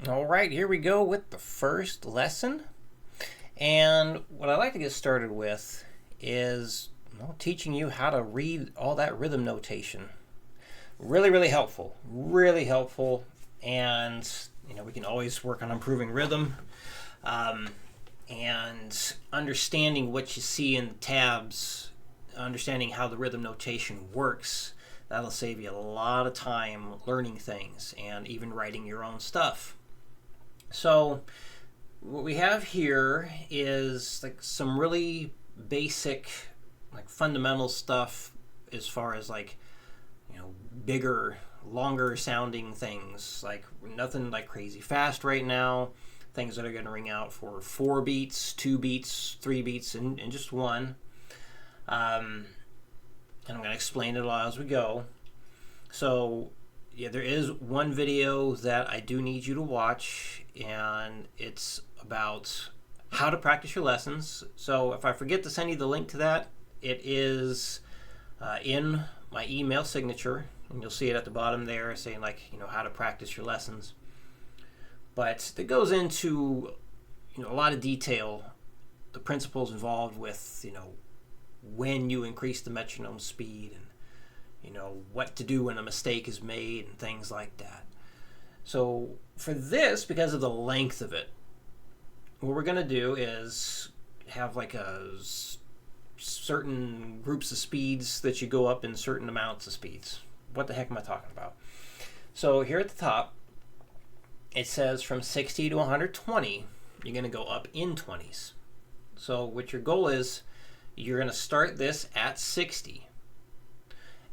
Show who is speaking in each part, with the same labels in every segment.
Speaker 1: All right, here we go with the first lesson. And what I like to get started with is teaching you how to read all that rhythm notation. Really, really helpful. Really helpful. And, we can always work on improving rhythm um, and understanding what you see in the tabs, understanding how the rhythm notation works. That'll save you a lot of time learning things and even writing your own stuff. So what we have here is like some really basic, like fundamental stuff as far as bigger, longer sounding things. Like nothing like crazy fast right now. Things that are going to ring out for 4 beats, 2 beats, 3 beats, and just one. And I'm going to explain it all as we go. So yeah, there is one video that I do need you to watch, and it's about how to practice your lessons. So if I forget to send you the link to that, it is in my email signature, and you'll see it at the bottom there saying how to practice your lessons. But it goes into a lot of detail, the principles involved with when you increase the metronome speed and what to do when a mistake is made and things like that. So for this, because of the length of it, what we're going to do is have like certain groups of speeds that you go up in certain amounts of speeds. What the heck am I talking about? So here at the top, it says from 60 to 120, you're going to go up in 20s. So what your goal is, you're going to start this at 60.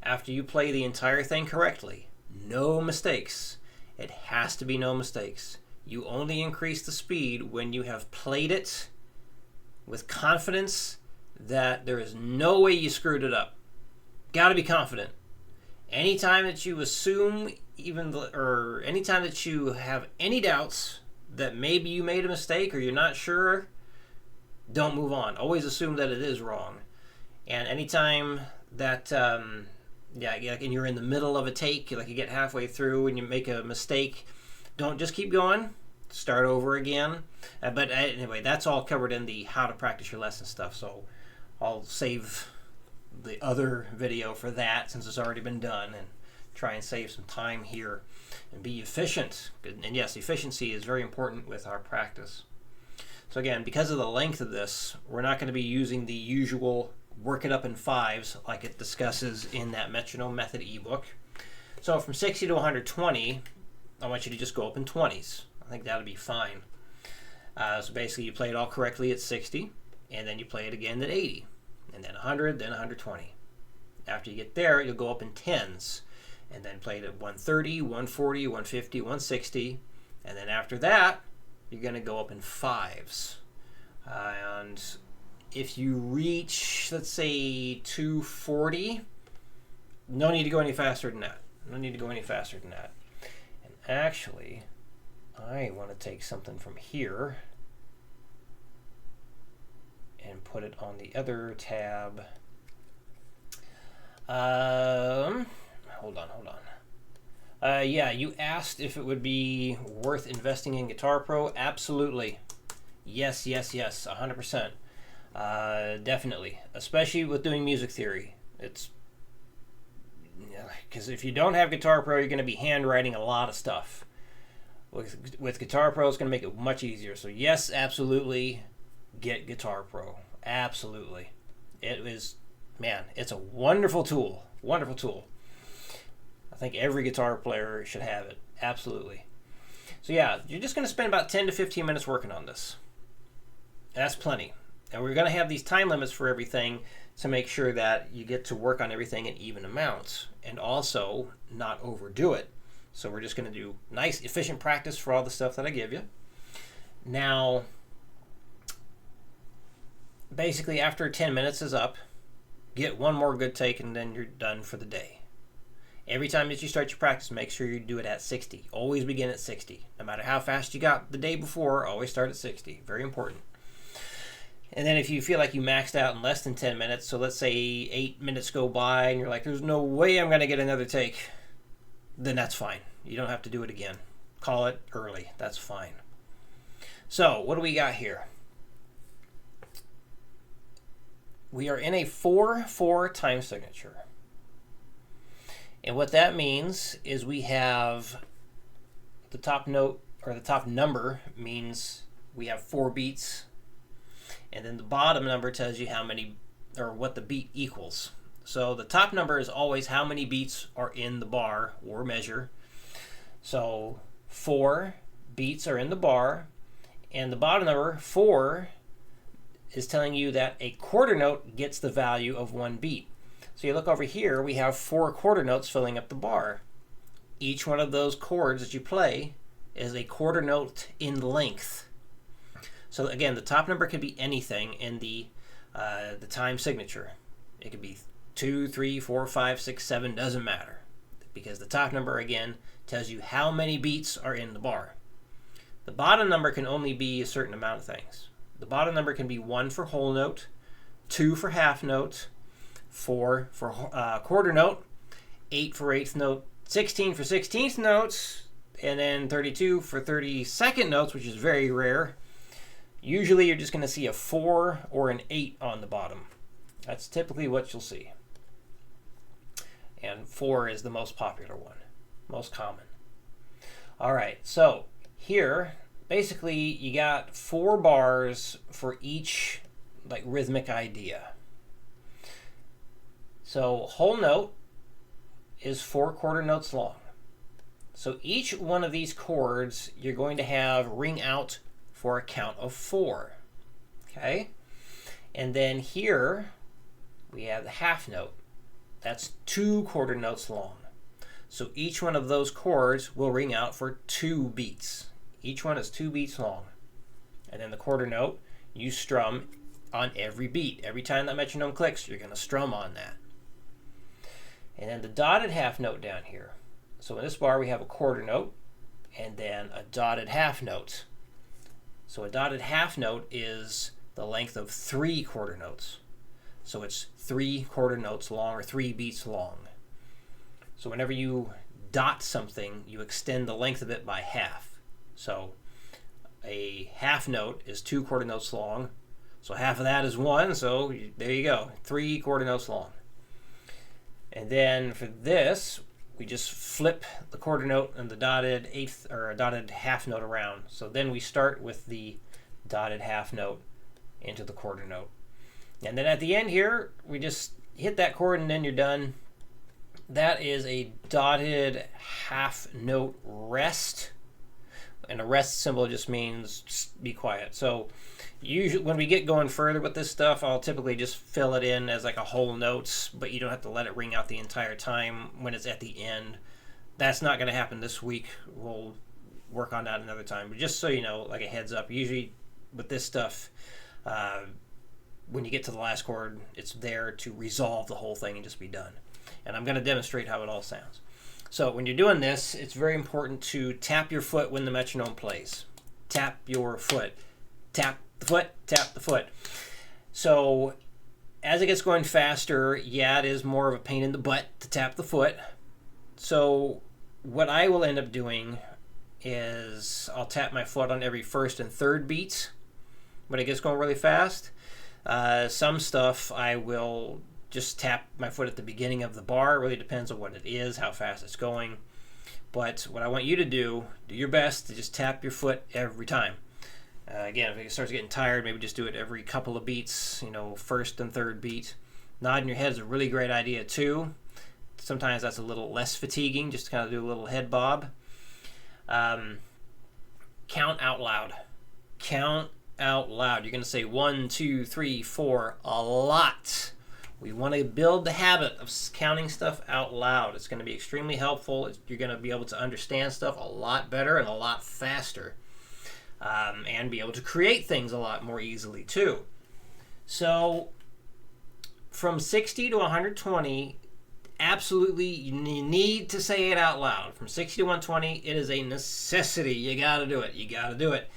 Speaker 1: After you play the entire thing correctly, no mistakes. It has to be no mistakes. You only increase the speed when you have played it with confidence that there is no way you screwed it up. Got to be confident. Anytime that you assume or anytime that you have any doubts that maybe you made a mistake or you're not sure, don't move on. Always assume that it is wrong. And anytime that and you're in the middle of a take, you get halfway through and you make a mistake, don't just keep going. Start over again. But anyway, that's all covered in the how to practice your lesson stuff. So I'll save the other video for that since it's already been done and try and save some time here and be efficient. And yes, efficiency is very important with our practice. So again, because of the length of this, we're not going to be using the usual work it up in 5s like it discusses in that metronome method ebook. So from 60 to 120, I want you to just go up in 20s. I think that'll be fine. So basically you play it all correctly at 60, and then you play it again at 80, and then 100, then 120. After you get there, you'll go up in 10s, and then play it at 130, 140, 150, 160, and then after that, you're going to go up in 5s. And if you reach, let's say, 240, no need to go any faster than that. No need to go any faster than that. And actually, I want to take something from here and put it on the other tab. Hold on. Yeah, you asked if it would be worth investing in Guitar Pro. Absolutely. Yes, 100%. Definitely, especially with doing music theory. It's because if you don't have Guitar Pro, you're going to be handwriting a lot of stuff. With Guitar Pro, it's going to make it much easier. So yes, absolutely, get Guitar Pro. Absolutely, it's a wonderful tool. Wonderful tool. I think every guitar player should have it. Absolutely. So yeah, you're just going to spend about 10 to 15 minutes working on this. That's plenty. And we're going to have these time limits for everything to make sure that you get to work on everything in even amounts and also not overdo it. So we're just going to do nice, efficient practice for all the stuff that I give you. Now, basically after 10 minutes is up, get one more good take and then you're done for the day. Every time that you start your practice, make sure you do it at 60. Always begin at 60. No matter how fast you got the day before, always start at 60. Very important. And then if you feel like you maxed out in less than 10 minutes, so let's say 8 minutes go by and you're like, there's no way I'm going to get another take, then that's fine. You don't have to do it again. call it early. That's fine. So what do we got here? We are in a 4/4 time signature. And what that means is we have the top note, or the top number means we have 4 beats. And then the bottom number tells you how many, or what the beat equals. So the top number is always how many beats are in the bar or measure. So 4 beats are in the bar, and the bottom number, 4, is telling you that a quarter note gets the value of 1 beat. So you look over here, we have 4 quarter notes filling up the bar. Each one of those chords that you play is a quarter note in length. So again, the top number could be anything in the time signature. It could be 2, 3, 4, 5, 6, 7, doesn't matter. Because the top number, again, tells you how many beats are in the bar. The bottom number can only be a certain amount of things. The bottom number can be 1 for whole note, 2 for half note, 4 for quarter note, 8 for eighth note, 16 for 16th notes, and then 32 for 32nd notes, which is very rare. Usually you're just going to see a 4 or an 8 on the bottom. That's typically what you'll see. And 4 is the most popular one, most common. All right, so here, basically, you got 4 bars for each like rhythmic idea. So whole note is 4 quarter notes long. So each one of these chords you're going to have ring out for a count of 4. Okay? And then here we have the half note. That's 2 quarter notes long. So each one of those chords will ring out for 2 beats. Each one is 2 beats long. And then the quarter note, you strum on every beat. Every time that metronome clicks, you're going to strum on that. And then the dotted half note down here. So in this bar, we have a quarter note and then a dotted half note. So a dotted half note is the length of 3 quarter notes. So it's 3 quarter notes long, or 3 beats long. So whenever you dot something, you extend the length of it by half. So a half note is 2 quarter notes long. So half of that is 1. So there you go, 3 quarter notes long. And then for this, we just flip the quarter note and the dotted eighth or dotted half note around. So then we start with the dotted half note into the quarter note. And then at the end here, we just hit that chord and then you're done. That is a dotted half note rest. And a rest symbol just means just be quiet. So usually when we get going further with this stuff, I'll typically just fill it in as like a whole note, but you don't have to let it ring out the entire time when it's at the end. That's not going to happen this week. We'll work on that another time. But just so you know, like a heads up, usually with this stuff, when you get to the last chord, it's there to resolve the whole thing and just be done. And I'm going to demonstrate how it all sounds. So when you're doing this, it's very important to tap your foot when the metronome plays. Tap your foot. Tap the foot, tap the foot. So as it gets going faster, yeah, it is more of a pain in the butt to tap the foot. So what I will end up doing is I'll tap my foot on every first and third beats when it gets going really fast. Some stuff I will just tap my foot at the beginning of the bar. It really depends on what it is, how fast it's going. But what I want you to do your best to just tap your foot every time. Again, if it starts getting tired, maybe just do it every couple of beats, first and third beat. Nodding your head is a really great idea too. Sometimes that's a little less fatiguing, just to kind of do a little head bob. Count out loud. Count out loud. You're going to say 1, 2, 3, 4 a lot. We want to build the habit of counting stuff out loud. It's going to be extremely helpful. You're going to be able to understand stuff a lot better and a lot faster. And be able to create things a lot more easily too. So from 60 to 120, absolutely you need to say it out loud. From 60 to 120, it is a necessity. You got to do it. You got to do it.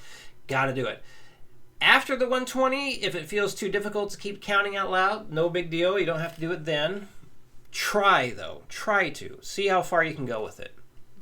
Speaker 1: Got to do it. After the 120, if it feels too difficult to keep counting out loud, no big deal. You don't have to do it then. Try, though. Try to. See how far you can go with it.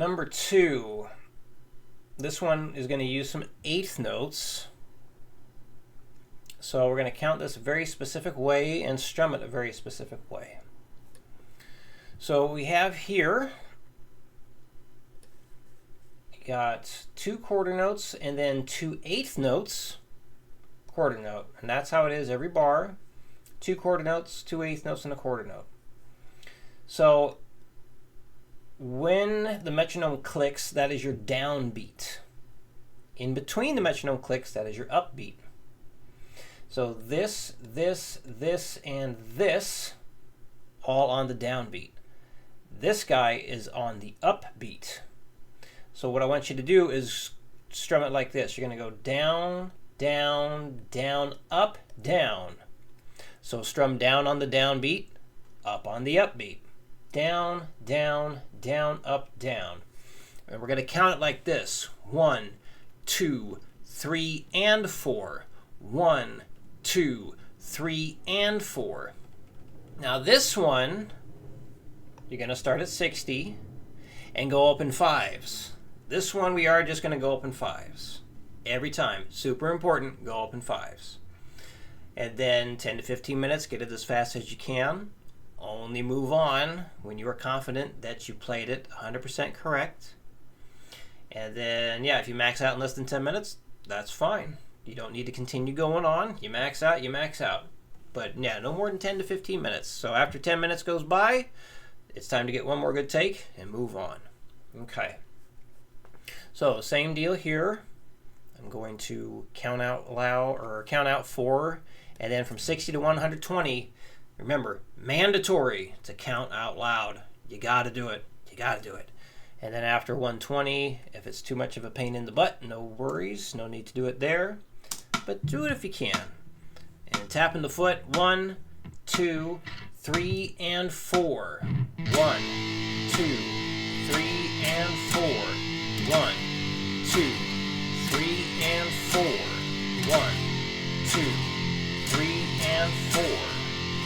Speaker 1: number 2. This one is going to use some eighth notes. So we're going to count this a very specific way and strum it a very specific way. So we have here, got 2 quarter notes and then 2 eighth notes, quarter note. And that's how it is every bar. 2 quarter notes, 2 eighth notes, and a quarter note. So when the metronome clicks, that is your downbeat. In between the metronome clicks, that is your upbeat. So this, and this, all on the downbeat. This guy is on the upbeat. So what I want you to do is strum it like this. You're going to go down, down, down, up, down. So strum down on the downbeat, up on the upbeat. Down, down, down, up, down. And we're going to count it like this. 1, 2, 3, and 4. 1, 2, 3, and 4. Now this one, you're going to start at 60 and go up in 5s. This one we are just going to go up in 5s. Every time. Super important, go up in 5s. And then 10 to 15 minutes, get it as fast as you can. Only move on when you are confident that you played it 100% correct. And then, yeah, if you max out in less than 10 minutes, that's fine. You don't need to continue going on. You max out, you max out. But yeah, no more than 10 to 15 minutes. So after 10 minutes goes by, it's time to get one more good take and move on. Okay. So same deal here. I'm going to count out loud, or count out 4, and then from 60 to 120, remember, mandatory to count out loud. You got to do it. You got to do it. And then after 120, if it's too much of a pain in the butt, no worries. No need to do it there. But do it if you can. And tapping the foot, 1, 2, 3, and 4. 1, 2, 3, and 4. 1, 2, 3, and 4. 1, 2, 3, and 4.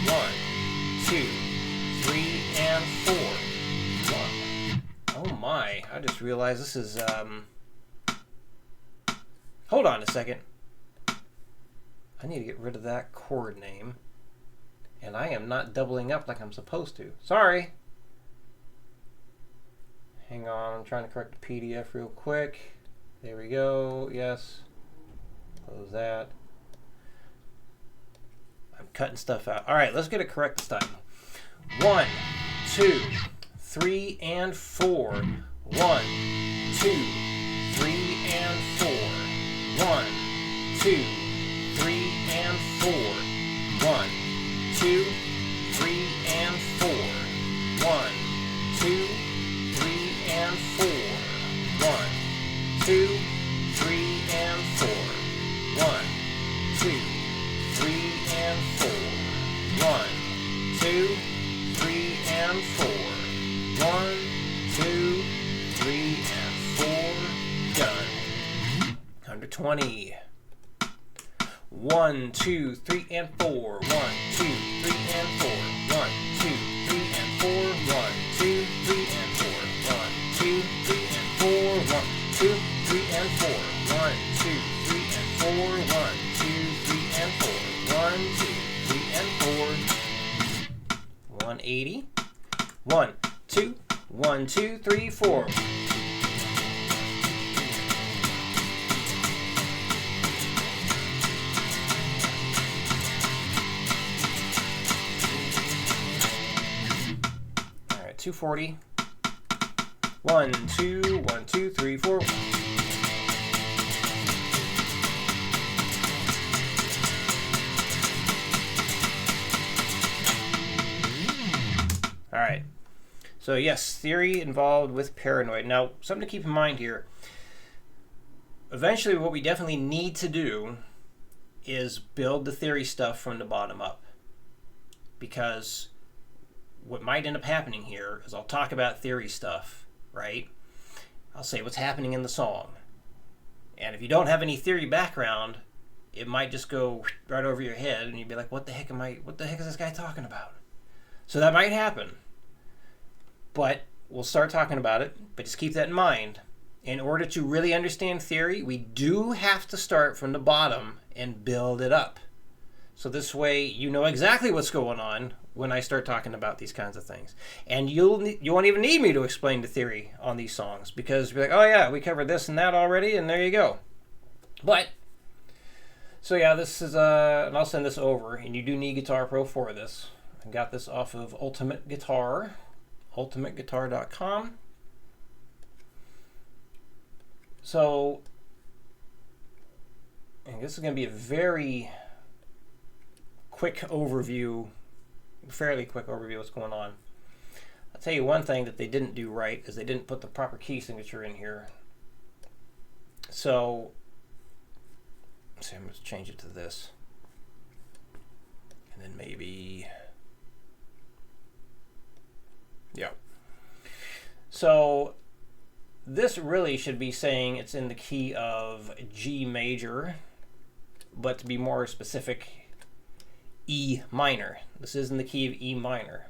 Speaker 1: 1, 2, 3, and 4. 1. Oh my, I just realized this is, hold on a second. I need to get rid of that chord name. And I am not doubling up like I'm supposed to. Sorry. Hang on, I'm trying to correct the PDF real quick. There we go, yes. Close that. I'm cutting stuff out. All right, let's get it correct this time. 1, 2, 3, and 4. 1, 2, 3, and 4. 1, 2, 3, and 4. 1, 2, 3, and 4. 1, 2, 3, and 4. 1, 2, 3, and 4. 1, 2, 3, and 4. 1, 2, 3, and 4. 1, 2, 3, and 4. Done. 120. 1, 2, 3, and 4. 1, 2, 3, and 4. 1, 2, 3, and 4. 1, 2, 3, and 4. 1, 2, 3, and 4. 1, 2, 3, and 4. 1, 2, 3, and 4. 1, 2, 3, and 4. 1, 2, 3, and 4. 180. 1, 2, 1, 2, 3, 4. All right, 240. 1, 2, 1, 2, 3, 4. All right. So yes, theory involved with paranoid. Now, something to keep in mind here. Eventually, what we definitely need to do is build the theory stuff from the bottom up. Because what might end up happening here is I'll talk about theory stuff, right? I'll say what's happening in the song. And if you don't have any theory background, it might just go right over your head and you'd be like, what the heck is this guy talking about? So that might happen. But we'll start talking about it, but just keep that in mind. In order to really understand theory, we do have to start from the bottom and build it up. So this way you know exactly what's going on when I start talking about these kinds of things. And you won't even need me to explain the theory on these songs, because you're like, oh yeah, we covered this and that already, and there you go. But, so yeah, this is, and I'll send this over, and you do need Guitar Pro for this. I got this off of Ultimate Guitar, ultimateguitar.com. So, and this is going to be a very quick overview, fairly quick overview of what's going on. I'll tell you one thing that they didn't do right is they didn't put the proper key signature in here. So, let's see, I'm going to change it to this. And then maybe, yeah. So, this really should be saying it's in the key of G major, but to be more specific, E minor. This is in the key of E minor.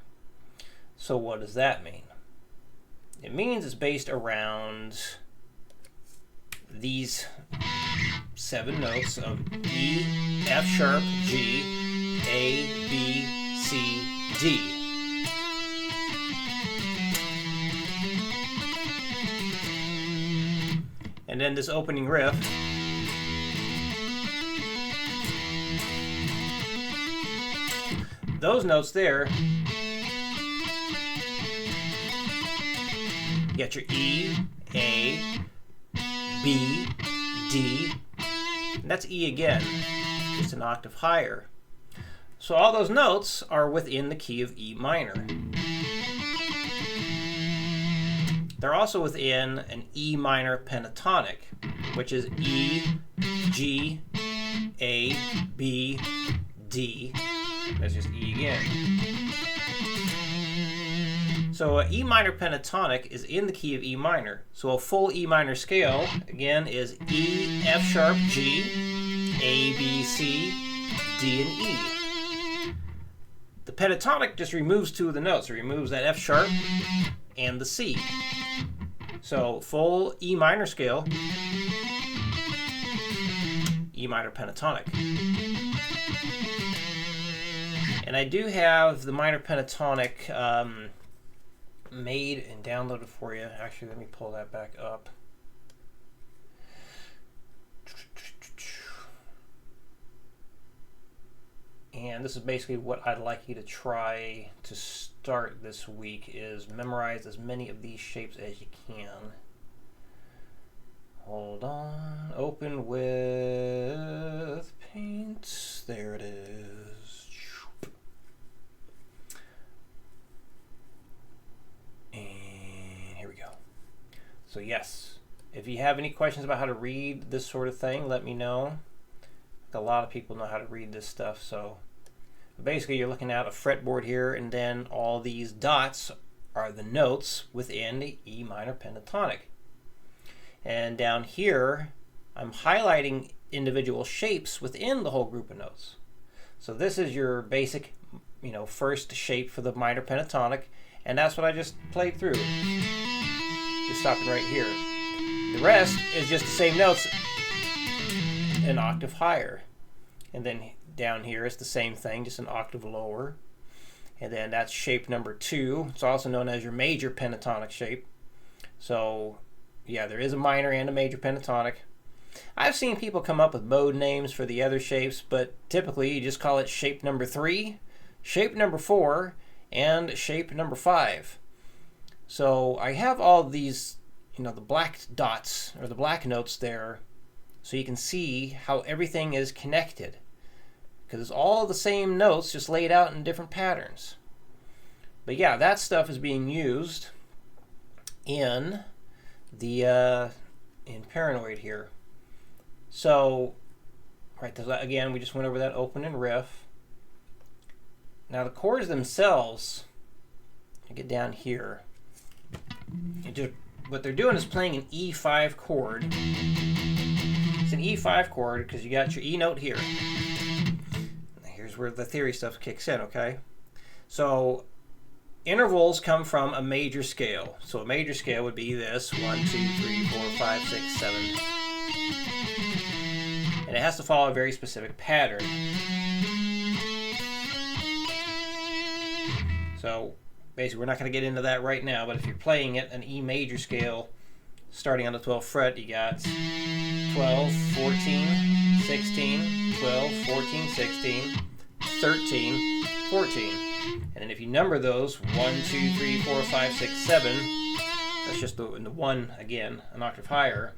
Speaker 1: So what does that mean? It means it's based around these 7 notes of E, F sharp, G, A, B, C, D. And then this opening riff, those notes there, you got your E, A, B, D, and that's E again, just an octave higher. So all those notes are within the key of E minor. They're also within an E minor pentatonic, which is E, G, A, B, D. That's just E again. So an E minor pentatonic is in the key of E minor. So a full E minor scale, again, is E, F sharp, G, A, B, C, D, and E. The pentatonic just removes 2 of the notes. It removes that F sharp and the C. So full E minor scale, E minor pentatonic. And I do have the minor pentatonic made and downloaded for you. Actually, let me pull that back up. And this is basically what I'd like you to try to start this week, is memorize as many of these shapes as you can. Hold on. Open with Paint. There it is. And here we go. So yes, if you have any questions about how to read this sort of thing, let me know. A lot of people know how to read this stuff. So basically you're looking at a fretboard here, and then all these dots are the notes within the E minor pentatonic. And down here I'm highlighting individual shapes within the whole group of notes. So this is your basic, first shape for the minor pentatonic, and that's what I just played through. Just stopping right here. The rest is just the same notes an octave higher. And then down here it's the same thing, just an octave lower. And then that's shape number 2. It's also known as your major pentatonic shape. So yeah, there is a minor and a major pentatonic. I've seen people come up with mode names for the other shapes, but typically you just call it shape number 3, shape number 4, and shape number 5. So I have all these, the black dots or the black notes there, so you can see how everything is connected, because it's all the same notes just laid out in different patterns. But yeah, that stuff is being used in the in Paranoid here. So right, again, we just went over that open and riff. Now the chords themselves, I get down here, what they're doing is playing an E5 chord. It's an E5 chord because you got your E note here. Here's where the theory stuff kicks in, okay? So intervals come from a major scale. So a major scale would be this: 1, 2, 3, 4, 5, 6, 7. And it has to follow a very specific pattern. So basically, we're not going to get into that right now, but if you're playing it, an E major scale, starting on the 12th fret, you got 12, 14, 16, 12, 14, 16, 13, 14. And then if you number those, 1, 2, 3, 4, 5, 6, 7, that's just the 1, again, an octave higher.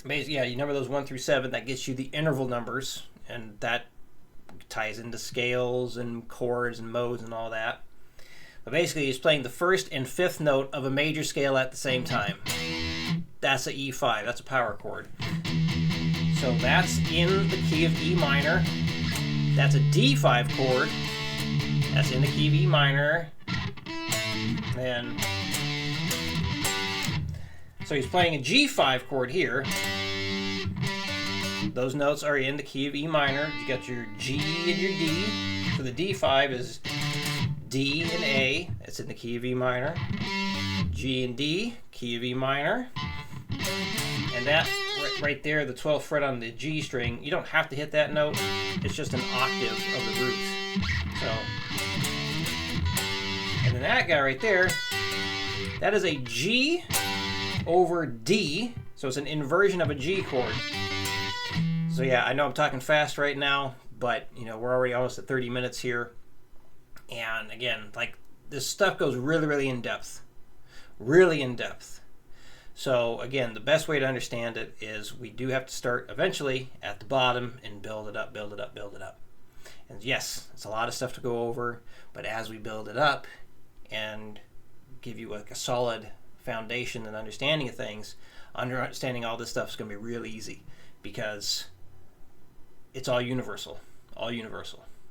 Speaker 1: Basically, yeah, you number those 1 through 7, that gets you the interval numbers, and that ties into scales and chords and modes and all that. But basically, he's playing the first and fifth note of a major scale at the same time. That's a E5. That's a power chord. So that's in the key of E minor. That's a D5 chord. That's in the key of E minor. And so he's playing a G5 chord here. Those notes are in the key of E minor. You got your G and your D. So the D5 is D and A. It's in the key of E minor. G and D, key of E minor. And that right there, the 12th fret on the G string, you don't have to hit that note. It's just an octave of the root. So, and then that guy right there, that is a G over D. So it's an inversion of a G chord. So yeah, I know I'm talking fast right now, but you know, we're already almost at 30 minutes here. And again, like, this stuff goes really, really in depth. Really in depth. So again, the best way to understand it is we do have to start eventually at the bottom and build it up, build it up, build it up. And yes, it's a lot of stuff to go over, but as we build it up and give you like a solid foundation and understanding of things, understanding all this stuff is going to be really easy because it's all universal,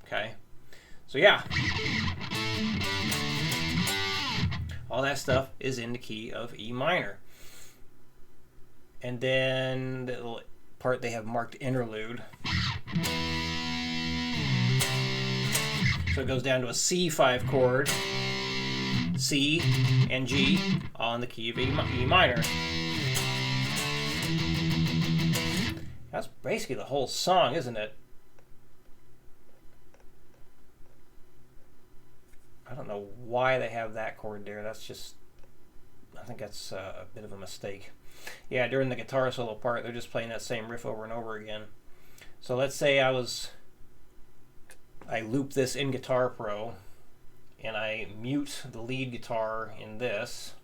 Speaker 1: okay? So yeah, all that stuff is in the key of E minor. And then the little part they have marked interlude. So it goes down to a C5 chord, C and G, all in the key of E minor. That's basically the whole song, isn't it? I don't know why they have that chord there. That's just, I think that's a bit of a mistake. Yeah, during the guitar solo part, they're just playing that same riff over and over again. So let's say I loop this in Guitar Pro, and I mute the lead guitar in this.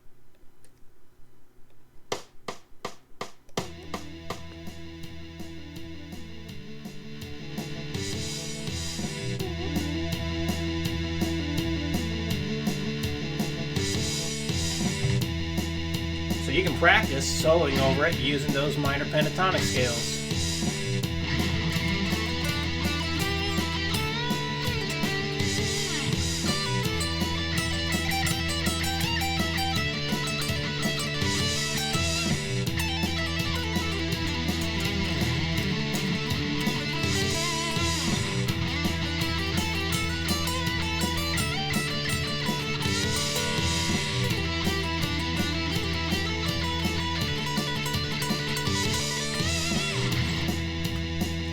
Speaker 1: You can practice soloing over it using those minor pentatonic scales.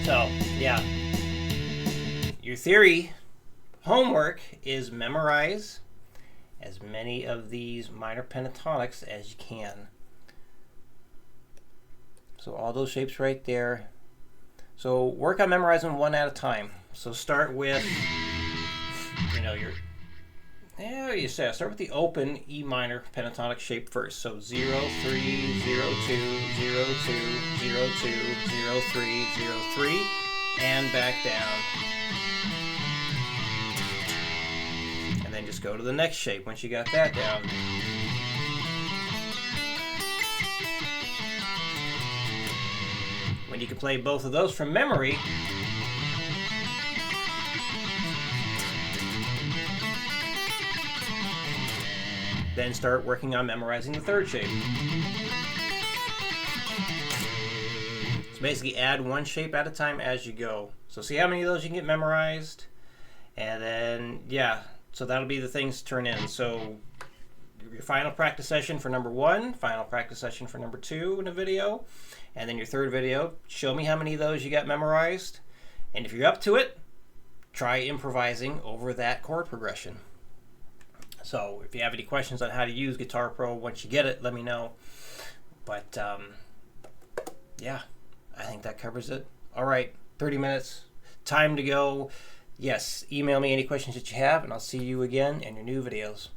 Speaker 1: So, yeah, your theory homework is memorize as many of these minor pentatonics as you can. So all those shapes right there. So work on memorizing one at a time. So start with, start with the open E minor pentatonic shape first. So 0, 3, 0, 2, 0, 2, 0, 2, 0, 3, 0, 3, and back down. And then just go to the next shape once you got that down. When you can play both of those from memory, then start working on memorizing the third shape. So basically add one shape at a time as you go. So see how many of those you can get memorized, And then, yeah, so that'll be the things to turn in. So your final practice session for number 1, final practice session for number 2 in a video, and then your third video, show me how many of those you got memorized. And if you're up to it, try improvising over that chord progression. So if you have any questions on how to use Guitar Pro once you get it, let me know. But yeah, I think that covers it. All right, 30 minutes, time to go. Yes, email me any questions that you have, and I'll see you again in your new videos.